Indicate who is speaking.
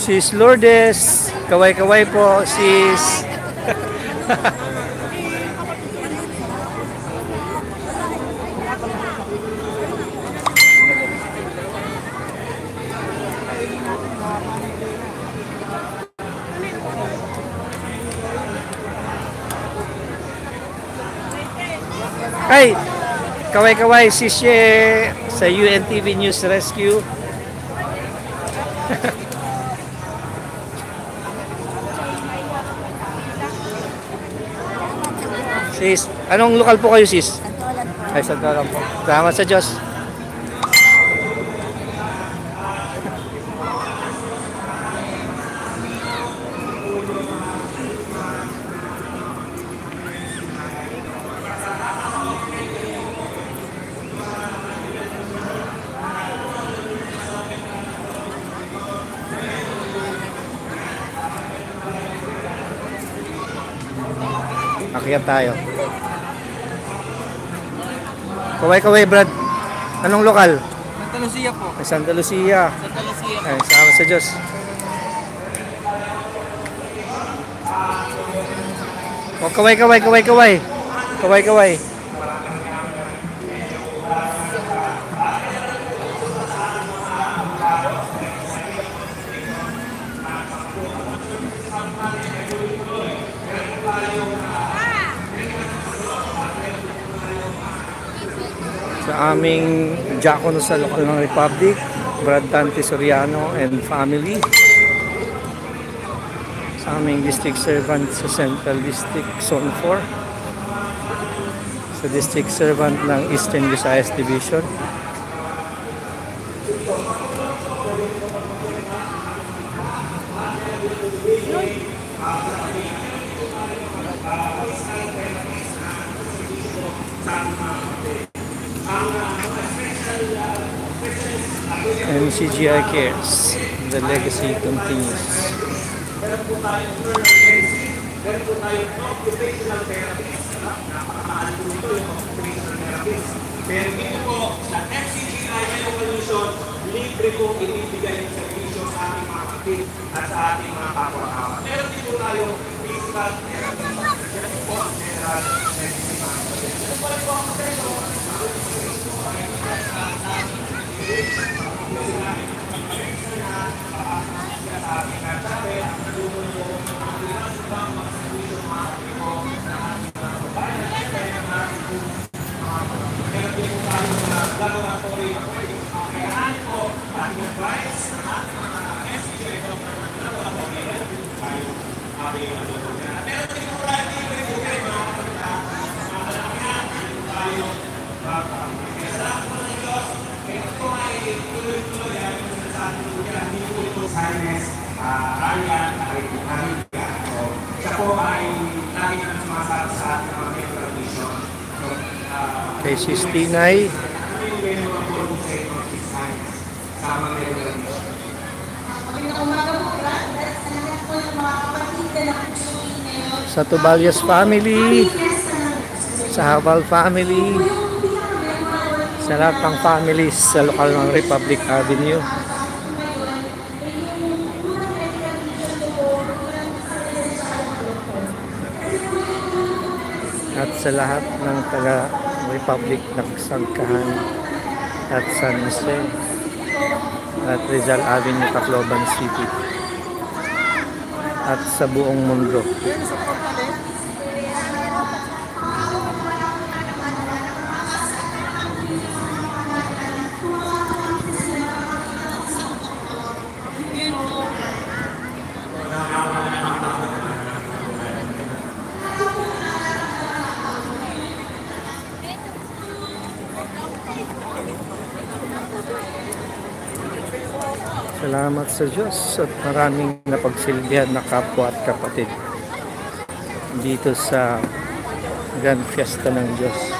Speaker 1: Sis Lourdes, kaway-kaway po, sis. Ay, kaway-kaway, sis sa UNTV News Rescue. Sis, anong lokal po kayo, sis? Ay, Santolan po. Salamat sa Diyos. Akyat tayo. Kaway-kaway, Brad. Anong lokal?
Speaker 2: Santa Lucia po.
Speaker 1: Ay, Santa Lucia.
Speaker 2: Santa Lucia.
Speaker 1: Ay, salamat sa Diyos. O, kaway-kaway, kaway-kaway. Kaway-kaway. Sa aming diakono sa lokal ng Republic, Brad Dante Soriano and family. Sa aming district servant sa Central District Zone 4. Sa district servant ng Eastern Visayas Division. MCGI cares. The legacy continues.
Speaker 3: Meron po tayong occupational therapist. Napakahal po ito yung occupational therapist. Pero dito po, sa MCGI Evolution, libre po ibibigay yung servisyo sa ating mga kapit at sa ating mga kapwa-kawa. Meron din po tayong physical therapist. Meron po ang general medicine. Ito po rin po ang
Speaker 1: kay Sis Tinay. Sa Tubalias family, sa Habal family, sa lahat ng families sa lokal ng Republic Avenue. At sa lahat ng taga Republic ng Sangkahan at San Jose at Rizal Avenue, Tacloban City at sa buong mundo. Salamat sa Diyos at maraming napagsilbihan na kapwa at kapatid dito sa Grand Fiesta ng Diyos.